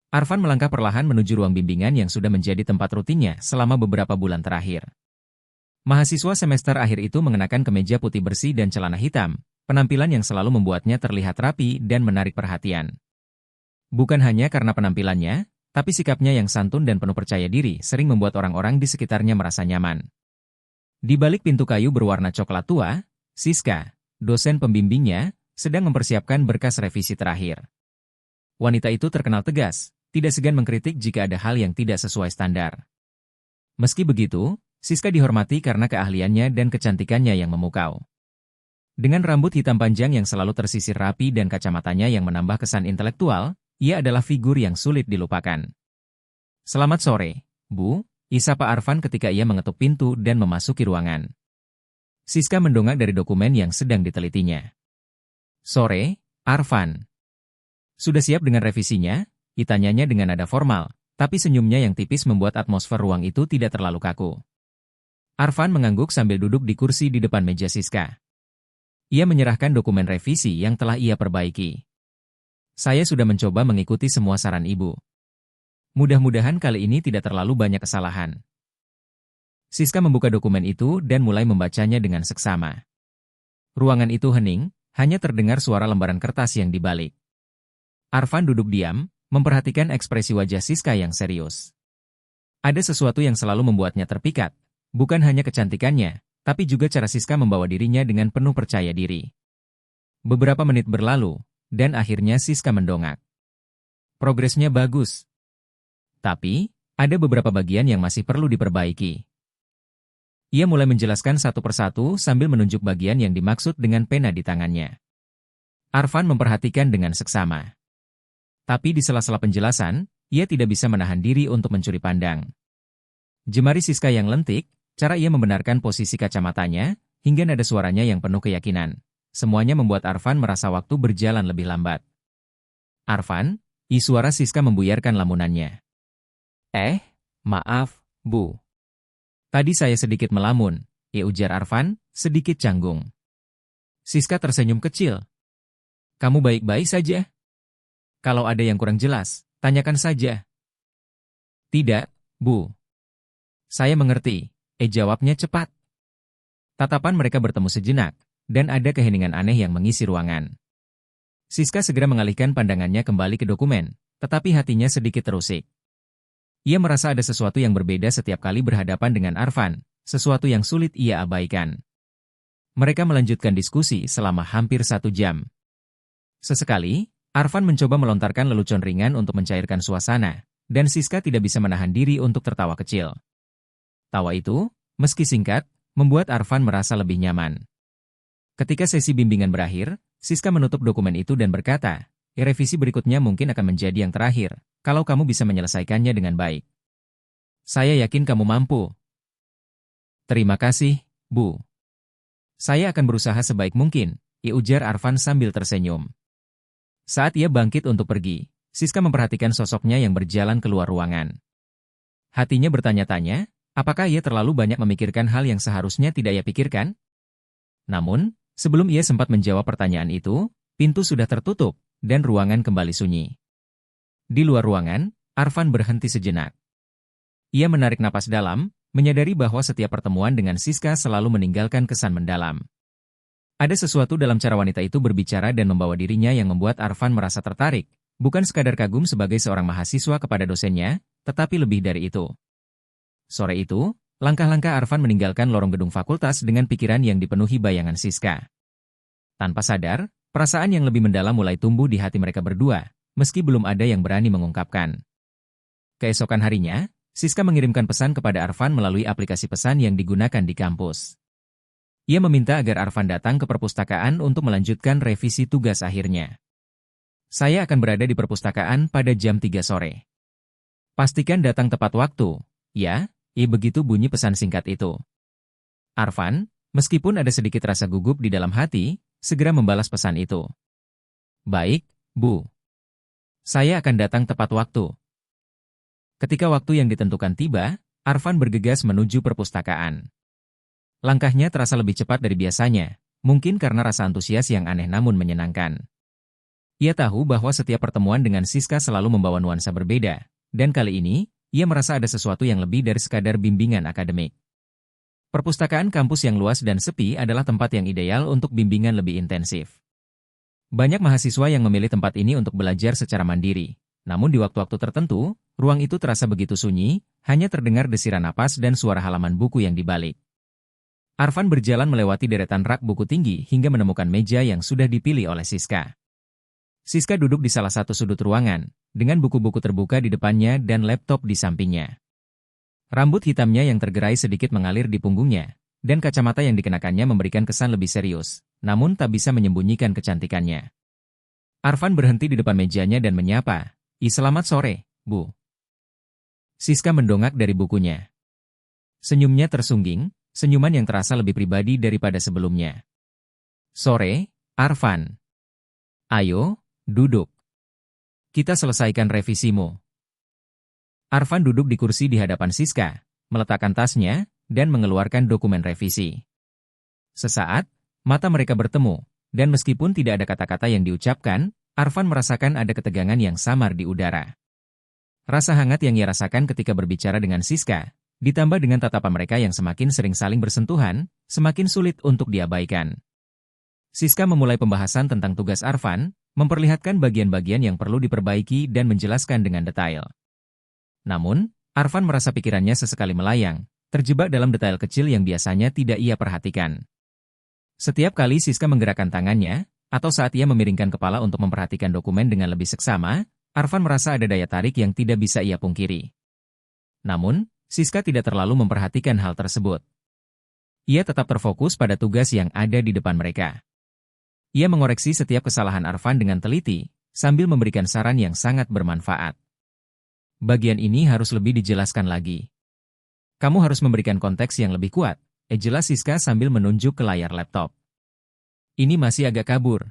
Arfan melangkah perlahan menuju ruang bimbingan yang sudah menjadi tempat rutinnya selama beberapa bulan terakhir. Mahasiswa semester akhir itu mengenakan kemeja putih bersih dan celana hitam, penampilan yang selalu membuatnya terlihat rapi dan menarik perhatian. Bukan hanya karena penampilannya, tapi sikapnya yang santun dan penuh percaya diri sering membuat orang-orang di sekitarnya merasa nyaman. Di balik pintu kayu berwarna coklat tua, Siska, dosen pembimbingnya, sedang mempersiapkan berkas revisi terakhir. Wanita itu terkenal tegas, tidak segan mengkritik jika ada hal yang tidak sesuai standar. Meski begitu, Siska dihormati karena keahliannya dan kecantikannya yang memukau. Dengan rambut hitam panjang yang selalu tersisir rapi dan kacamatanya yang menambah kesan intelektual, ia adalah figur yang sulit dilupakan. "Selamat sore, Bu," isapa Arfan ketika ia mengetuk pintu dan memasuki ruangan. Siska mendongak dari dokumen yang sedang ditelitinya. "Sore, Arfan. Sudah siap dengan revisinya?" Ditanyanya dengan nada formal, tapi senyumnya yang tipis membuat atmosfer ruang itu tidak terlalu kaku. Arfan mengangguk sambil duduk di kursi di depan meja Siska. Ia menyerahkan dokumen revisi yang telah ia perbaiki. "Saya sudah mencoba mengikuti semua saran Ibu. Mudah-mudahan kali ini tidak terlalu banyak kesalahan." Siska membuka dokumen itu dan mulai membacanya dengan seksama. Ruangan itu hening, hanya terdengar suara lembaran kertas yang dibalik. Arfan duduk diam, memperhatikan ekspresi wajah Siska yang serius. Ada sesuatu yang selalu membuatnya terpikat, bukan hanya kecantikannya, tapi juga cara Siska membawa dirinya dengan penuh percaya diri. Beberapa menit berlalu, dan akhirnya Siska mendongak. Progresnya bagus. Tapi, ada beberapa bagian yang masih perlu diperbaiki. Ia mulai menjelaskan satu persatu sambil menunjuk bagian yang dimaksud dengan pena di tangannya. Arfan memperhatikan dengan seksama. Tapi di sela-sela penjelasan, ia tidak bisa menahan diri untuk mencuri pandang. Jemari Siska yang lentik, cara ia membenarkan posisi kacamatanya, hingga nada suaranya yang penuh keyakinan. Semuanya membuat Arfan merasa waktu berjalan lebih lambat. "Arfan," suara Siska membuyarkan lamunannya. Maaf, Bu. Tadi saya sedikit melamun," ujar Arfan, sedikit canggung. Siska tersenyum kecil. "Kamu baik-baik saja? Kalau ada yang kurang jelas, tanyakan saja." "Tidak, Bu. Saya mengerti," jawabnya cepat. Tatapan mereka bertemu sejenak, dan ada keheningan aneh yang mengisi ruangan. Siska segera mengalihkan pandangannya kembali ke dokumen, tetapi hatinya sedikit terusik. Ia merasa ada sesuatu yang berbeda setiap kali berhadapan dengan Arfan, sesuatu yang sulit ia abaikan. Mereka melanjutkan diskusi selama hampir 1 jam. Sesekali, Arfan mencoba melontarkan lelucon ringan untuk mencairkan suasana, dan Siska tidak bisa menahan diri untuk tertawa kecil. Tawa itu, meski singkat, membuat Arfan merasa lebih nyaman. Ketika sesi bimbingan berakhir, Siska menutup dokumen itu dan berkata, "Revisi berikutnya mungkin akan menjadi yang terakhir, kalau kamu bisa menyelesaikannya dengan baik. Saya yakin kamu mampu." "Terima kasih, Bu. Saya akan berusaha sebaik mungkin," ujar Arfan sambil tersenyum. Saat ia bangkit untuk pergi, Siska memperhatikan sosoknya yang berjalan keluar ruangan. Hatinya bertanya-tanya, apakah ia terlalu banyak memikirkan hal yang seharusnya tidak ia pikirkan? Namun, sebelum ia sempat menjawab pertanyaan itu, pintu sudah tertutup, dan ruangan kembali sunyi. Di luar ruangan, Arfan berhenti sejenak. Ia menarik napas dalam, menyadari bahwa setiap pertemuan dengan Siska selalu meninggalkan kesan mendalam. Ada sesuatu dalam cara wanita itu berbicara dan membawa dirinya yang membuat Arfan merasa tertarik, bukan sekadar kagum sebagai seorang mahasiswa kepada dosennya, tetapi lebih dari itu. Sore itu, langkah-langkah Arfan meninggalkan lorong gedung fakultas dengan pikiran yang dipenuhi bayangan Siska. Tanpa sadar, perasaan yang lebih mendalam mulai tumbuh di hati mereka berdua, meski belum ada yang berani mengungkapkan. Keesokan harinya, Siska mengirimkan pesan kepada Arfan melalui aplikasi pesan yang digunakan di kampus. Ia meminta agar Arfan datang ke perpustakaan untuk melanjutkan revisi tugas akhirnya. "Saya akan berada di perpustakaan pada jam 3 sore. Pastikan datang tepat waktu, ya?" Begitu bunyi pesan singkat itu. Arfan, meskipun ada sedikit rasa gugup di dalam hati, segera membalas pesan itu. "Baik, Bu. Saya akan datang tepat waktu." Ketika waktu yang ditentukan tiba, Arfan bergegas menuju perpustakaan. Langkahnya terasa lebih cepat dari biasanya, mungkin karena rasa antusias yang aneh namun menyenangkan. Ia tahu bahwa setiap pertemuan dengan Siska selalu membawa nuansa berbeda, dan kali ini, ia merasa ada sesuatu yang lebih dari sekadar bimbingan akademik. Perpustakaan kampus yang luas dan sepi adalah tempat yang ideal untuk bimbingan lebih intensif. Banyak mahasiswa yang memilih tempat ini untuk belajar secara mandiri. Namun di waktu-waktu tertentu, ruang itu terasa begitu sunyi, hanya terdengar desiran napas dan suara halaman buku yang dibalik. Arfan berjalan melewati deretan rak buku tinggi hingga menemukan meja yang sudah dipilih oleh Siska. Siska duduk di salah satu sudut ruangan, dengan buku-buku terbuka di depannya dan laptop di sampingnya. Rambut hitamnya yang tergerai sedikit mengalir di punggungnya, dan kacamata yang dikenakannya memberikan kesan lebih serius, namun tak bisa menyembunyikan kecantikannya. Arfan berhenti di depan mejanya dan menyapa, "Selamat sore, Bu." Siska mendongak dari bukunya. Senyumnya tersungging, senyuman yang terasa lebih pribadi daripada sebelumnya. "Sore, Arfan. Ayo, duduk. Kita selesaikan revisimu." Arfan duduk di kursi di hadapan Siska, meletakkan tasnya, dan mengeluarkan dokumen revisi. Sesaat, mata mereka bertemu, dan meskipun tidak ada kata-kata yang diucapkan, Arfan merasakan ada ketegangan yang samar di udara. Rasa hangat yang ia rasakan ketika berbicara dengan Siska, ditambah dengan tatapan mereka yang semakin sering saling bersentuhan, semakin sulit untuk diabaikan. Siska memulai pembahasan tentang tugas Arfan, memperlihatkan bagian-bagian yang perlu diperbaiki dan menjelaskan dengan detail. Namun, Arfan merasa pikirannya sesekali melayang, terjebak dalam detail kecil yang biasanya tidak ia perhatikan. Setiap kali Siska menggerakkan tangannya, atau saat ia memiringkan kepala untuk memperhatikan dokumen dengan lebih seksama, Arfan merasa ada daya tarik yang tidak bisa ia pungkiri. Namun, Siska tidak terlalu memperhatikan hal tersebut. Ia tetap terfokus pada tugas yang ada di depan mereka. Ia mengoreksi setiap kesalahan Arfan dengan teliti, sambil memberikan saran yang sangat bermanfaat. "Bagian ini harus lebih dijelaskan lagi. Kamu harus memberikan konteks yang lebih kuat," jelas Siska sambil menunjuk ke layar laptop. "Ini masih agak kabur.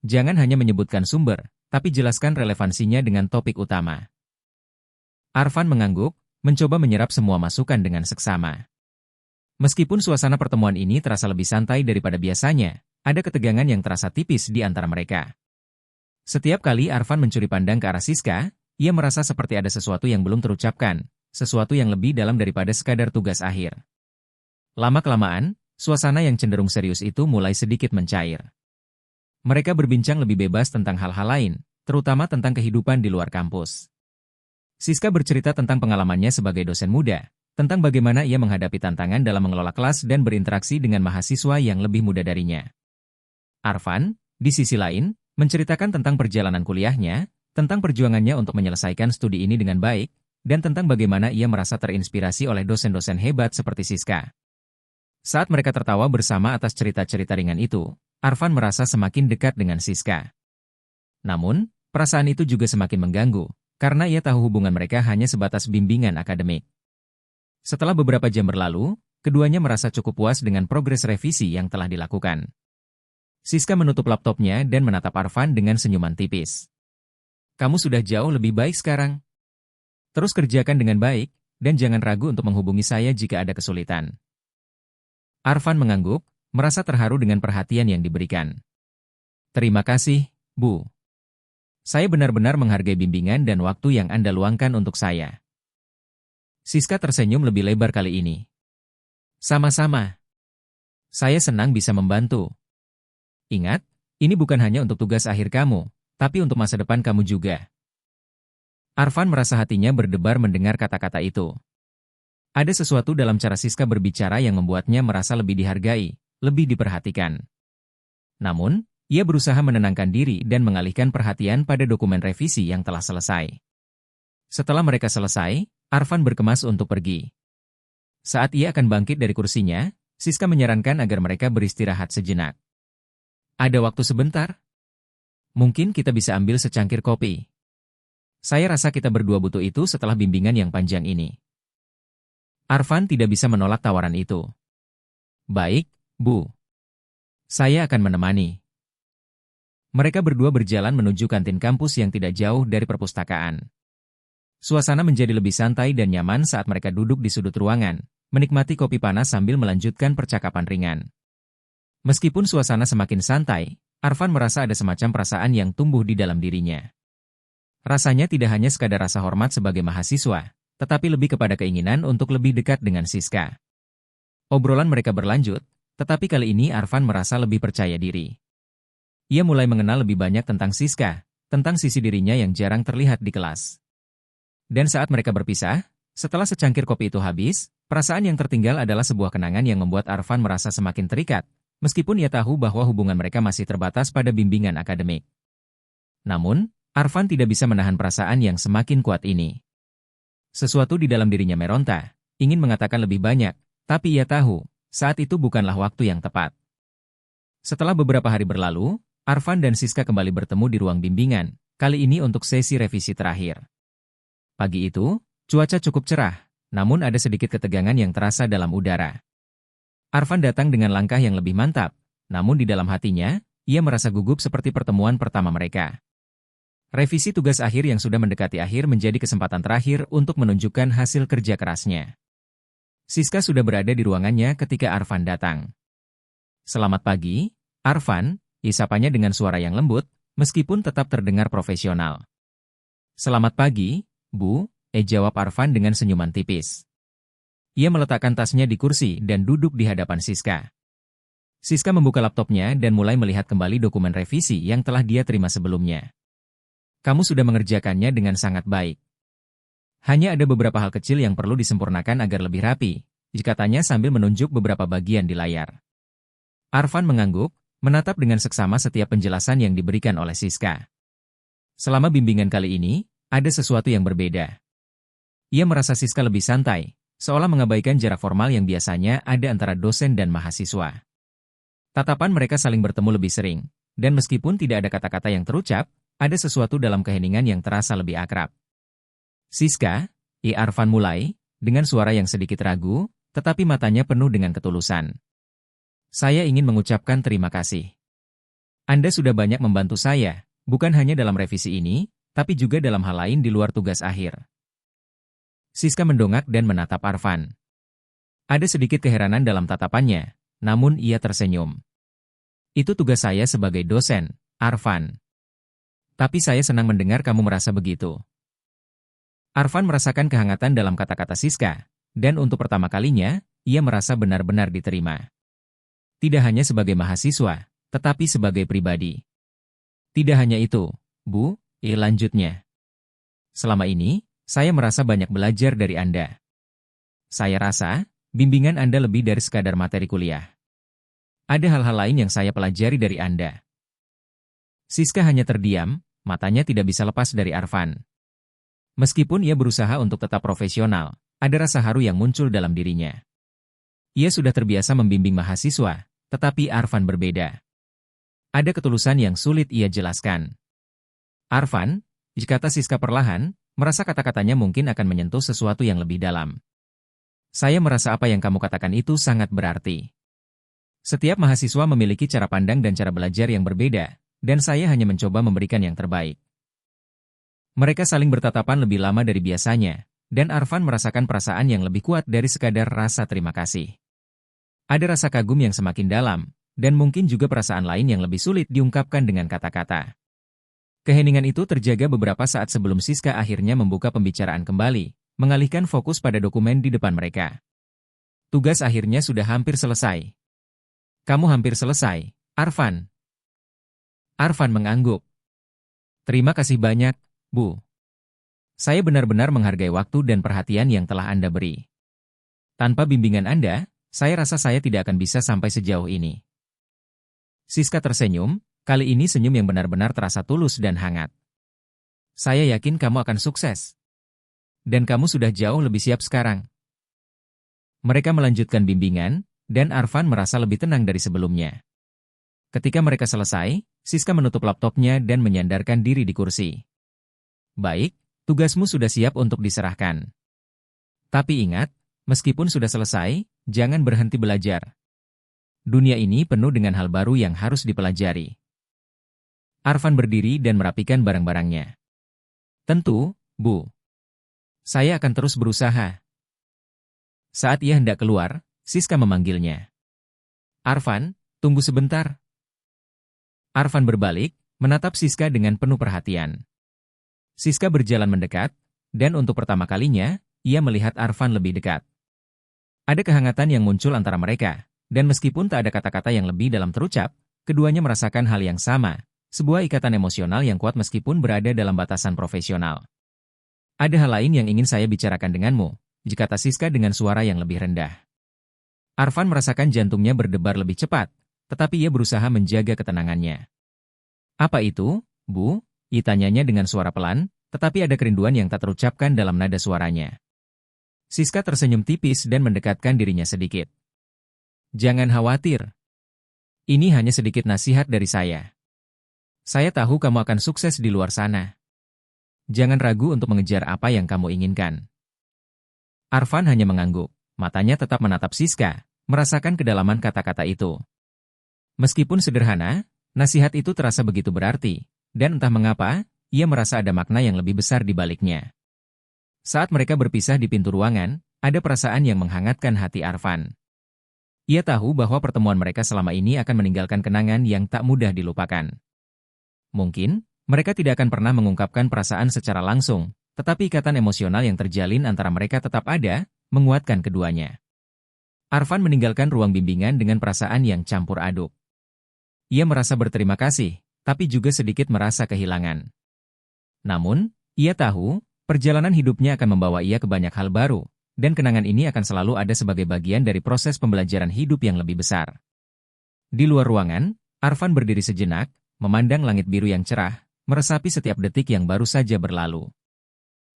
Jangan hanya menyebutkan sumber, tapi jelaskan relevansinya dengan topik utama." Arfan mengangguk, mencoba menyerap semua masukan dengan seksama. Meskipun suasana pertemuan ini terasa lebih santai daripada biasanya, ada ketegangan yang terasa tipis di antara mereka. Setiap kali Arfan mencuri pandang ke arah Siska, ia merasa seperti ada sesuatu yang belum terucapkan, sesuatu yang lebih dalam daripada sekadar tugas akhir. Lama-kelamaan, suasana yang cenderung serius itu mulai sedikit mencair. Mereka berbincang lebih bebas tentang hal-hal lain, terutama tentang kehidupan di luar kampus. Siska bercerita tentang pengalamannya sebagai dosen muda, tentang bagaimana ia menghadapi tantangan dalam mengelola kelas dan berinteraksi dengan mahasiswa yang lebih muda darinya. Arfan, di sisi lain, menceritakan tentang perjalanan kuliahnya, tentang perjuangannya untuk menyelesaikan studi ini dengan baik, dan tentang bagaimana ia merasa terinspirasi oleh dosen-dosen hebat seperti Siska. Saat mereka tertawa bersama atas cerita-cerita ringan itu, Arfan merasa semakin dekat dengan Siska. Namun, perasaan itu juga semakin mengganggu, karena ia tahu hubungan mereka hanya sebatas bimbingan akademik. Setelah beberapa jam berlalu, keduanya merasa cukup puas dengan progres revisi yang telah dilakukan. Siska menutup laptopnya dan menatap Arfan dengan senyuman tipis. "Kamu sudah jauh lebih baik sekarang. Terus kerjakan dengan baik, dan jangan ragu untuk menghubungi saya jika ada kesulitan." Arfan mengangguk, merasa terharu dengan perhatian yang diberikan. "Terima kasih, Bu. Saya benar-benar menghargai bimbingan dan waktu yang Anda luangkan untuk saya." Siska tersenyum lebih lebar kali ini. "Sama-sama. Saya senang bisa membantu. Ingat, ini bukan hanya untuk tugas akhir kamu, tapi untuk masa depan kamu juga." Arfan merasa hatinya berdebar mendengar kata-kata itu. Ada sesuatu dalam cara Siska berbicara yang membuatnya merasa lebih dihargai, lebih diperhatikan. Namun, ia berusaha menenangkan diri dan mengalihkan perhatian pada dokumen revisi yang telah selesai. Setelah mereka selesai, Arfan berkemas untuk pergi. Saat ia akan bangkit dari kursinya, Siska menyarankan agar mereka beristirahat sejenak. "Ada waktu sebentar? Mungkin kita bisa ambil secangkir kopi. Saya rasa kita berdua butuh itu setelah bimbingan yang panjang ini." Arfan tidak bisa menolak tawaran itu. "Baik, Bu. Saya akan menemani." Mereka berdua berjalan menuju kantin kampus yang tidak jauh dari perpustakaan. Suasana menjadi lebih santai dan nyaman saat mereka duduk di sudut ruangan, menikmati kopi panas sambil melanjutkan percakapan ringan. Meskipun suasana semakin santai, Arfan merasa ada semacam perasaan yang tumbuh di dalam dirinya. Rasanya tidak hanya sekadar rasa hormat sebagai mahasiswa, tetapi lebih kepada keinginan untuk lebih dekat dengan Siska. Obrolan mereka berlanjut, tetapi kali ini Arfan merasa lebih percaya diri. Ia mulai mengenal lebih banyak tentang Siska, tentang sisi dirinya yang jarang terlihat di kelas. Dan saat mereka berpisah, setelah secangkir kopi itu habis, perasaan yang tertinggal adalah sebuah kenangan yang membuat Arfan merasa semakin terikat, meskipun ia tahu bahwa hubungan mereka masih terbatas pada bimbingan akademik. Namun, Arfan tidak bisa menahan perasaan yang semakin kuat ini. Sesuatu di dalam dirinya meronta, ingin mengatakan lebih banyak, tapi ia tahu, saat itu bukanlah waktu yang tepat. Setelah beberapa hari berlalu, Arfan dan Siska kembali bertemu di ruang bimbingan, kali ini untuk sesi revisi terakhir. Pagi itu, cuaca cukup cerah, namun ada sedikit ketegangan yang terasa dalam udara. Arfan datang dengan langkah yang lebih mantap, namun di dalam hatinya, ia merasa gugup seperti pertemuan pertama mereka. Revisi tugas akhir yang sudah mendekati akhir menjadi kesempatan terakhir untuk menunjukkan hasil kerja kerasnya. Siska sudah berada di ruangannya ketika Arfan datang. "Selamat pagi, Arfan," isapanya dengan suara yang lembut, meskipun tetap terdengar profesional. "Selamat pagi, Bu," jawab Arfan dengan senyuman tipis. Ia meletakkan tasnya di kursi dan duduk di hadapan Siska. Siska membuka laptopnya dan mulai melihat kembali dokumen revisi yang telah dia terima sebelumnya. "Kamu sudah mengerjakannya dengan sangat baik. Hanya ada beberapa hal kecil yang perlu disempurnakan agar lebih rapi," katanya sambil menunjuk beberapa bagian di layar. Arfan mengangguk, menatap dengan seksama setiap penjelasan yang diberikan oleh Siska. Selama bimbingan kali ini, ada sesuatu yang berbeda. Ia merasa Siska lebih santai, seolah mengabaikan jarak formal yang biasanya ada antara dosen dan mahasiswa. Tatapan mereka saling bertemu lebih sering, dan meskipun tidak ada kata-kata yang terucap, ada sesuatu dalam keheningan yang terasa lebih akrab. "Siska," Arfan mulai, dengan suara yang sedikit ragu, tetapi matanya penuh dengan ketulusan. "Saya ingin mengucapkan terima kasih. Anda sudah banyak membantu saya, bukan hanya dalam revisi ini, tapi juga dalam hal lain di luar tugas akhir." Siska mendongak dan menatap Arfan. Ada sedikit keheranan dalam tatapannya, namun ia tersenyum. "Itu tugas saya sebagai dosen, Arfan. Tapi saya senang mendengar kamu merasa begitu." Arfan merasakan kehangatan dalam kata-kata Siska, dan untuk pertama kalinya, ia merasa benar-benar diterima. Tidak hanya sebagai mahasiswa, tetapi sebagai pribadi. "Tidak hanya itu, Bu," lanjutnya. "Selama ini, saya merasa banyak belajar dari Anda. Saya rasa, bimbingan Anda lebih dari sekadar materi kuliah. Ada hal-hal lain yang saya pelajari dari Anda." Siska hanya terdiam, matanya tidak bisa lepas dari Arfan. Meskipun ia berusaha untuk tetap profesional, ada rasa haru yang muncul dalam dirinya. Ia sudah terbiasa membimbing mahasiswa, tetapi Arfan berbeda. Ada ketulusan yang sulit ia jelaskan. "Arfan," kata Siska perlahan, merasa kata-katanya mungkin akan menyentuh sesuatu yang lebih dalam. "Saya merasa apa yang kamu katakan itu sangat berarti. Setiap mahasiswa memiliki cara pandang dan cara belajar yang berbeda, dan saya hanya mencoba memberikan yang terbaik." Mereka saling bertatapan lebih lama dari biasanya, dan Arfan merasakan perasaan yang lebih kuat dari sekadar rasa terima kasih. Ada rasa kagum yang semakin dalam, dan mungkin juga perasaan lain yang lebih sulit diungkapkan dengan kata-kata. Keheningan itu terjaga beberapa saat sebelum Siska akhirnya membuka pembicaraan kembali, mengalihkan fokus pada dokumen di depan mereka. "Tugas akhirnya sudah hampir selesai." "Kamu hampir selesai, Arfan." Arfan mengangguk. "Terima kasih banyak, Bu. Saya benar-benar menghargai waktu dan perhatian yang telah Anda beri. Tanpa bimbingan Anda, saya rasa saya tidak akan bisa sampai sejauh ini." Siska tersenyum, kali ini senyum yang benar-benar terasa tulus dan hangat. "Saya yakin kamu akan sukses. Dan kamu sudah jauh lebih siap sekarang." Mereka melanjutkan bimbingan, dan Arfan merasa lebih tenang dari sebelumnya. Ketika mereka selesai, Siska menutup laptopnya dan menyandarkan diri di kursi. "Baik, tugasmu sudah siap untuk diserahkan. Tapi ingat, meskipun sudah selesai, jangan berhenti belajar. Dunia ini penuh dengan hal baru yang harus dipelajari." Arfan berdiri dan merapikan barang-barangnya. "Tentu, Bu. Saya akan terus berusaha." Saat ia hendak keluar, Siska memanggilnya. "Arfan, tunggu sebentar." Arfan berbalik, menatap Siska dengan penuh perhatian. Siska berjalan mendekat, dan untuk pertama kalinya, ia melihat Arfan lebih dekat. Ada kehangatan yang muncul antara mereka, dan meskipun tak ada kata-kata yang lebih dalam terucap, keduanya merasakan hal yang sama, sebuah ikatan emosional yang kuat meskipun berada dalam batasan profesional. Ada hal lain yang ingin saya bicarakan denganmu, kata Siska dengan suara yang lebih rendah. Arfan merasakan jantungnya berdebar lebih cepat, tetapi ia berusaha menjaga ketenangannya. Apa itu, Bu? Tanyanya dengan suara pelan, tetapi ada kerinduan yang tak terucapkan dalam nada suaranya. Siska tersenyum tipis dan mendekatkan dirinya sedikit. Jangan khawatir. Ini hanya sedikit nasihat dari saya. Saya tahu kamu akan sukses di luar sana. Jangan ragu untuk mengejar apa yang kamu inginkan. Arfan hanya mengangguk, matanya tetap menatap Siska, merasakan kedalaman kata-kata itu. Meskipun sederhana, nasihat itu terasa begitu berarti, dan entah mengapa, ia merasa ada makna yang lebih besar di baliknya. Saat mereka berpisah di pintu ruangan, ada perasaan yang menghangatkan hati Arfan. Ia tahu bahwa pertemuan mereka selama ini akan meninggalkan kenangan yang tak mudah dilupakan. Mungkin, mereka tidak akan pernah mengungkapkan perasaan secara langsung, tetapi ikatan emosional yang terjalin antara mereka tetap ada, menguatkan keduanya. Arfan meninggalkan ruang bimbingan dengan perasaan yang campur aduk. Ia merasa berterima kasih, tapi juga sedikit merasa kehilangan. Namun, ia tahu, perjalanan hidupnya akan membawa ia ke banyak hal baru, dan kenangan ini akan selalu ada sebagai bagian dari proses pembelajaran hidup yang lebih besar. Di luar ruangan, Arfan berdiri sejenak, memandang langit biru yang cerah, meresapi setiap detik yang baru saja berlalu.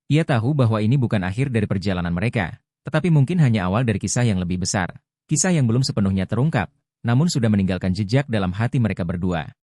Ia tahu bahwa ini bukan akhir dari perjalanan mereka, tetapi mungkin hanya awal dari kisah yang lebih besar, kisah yang belum sepenuhnya terungkap, namun sudah meninggalkan jejak dalam hati mereka berdua.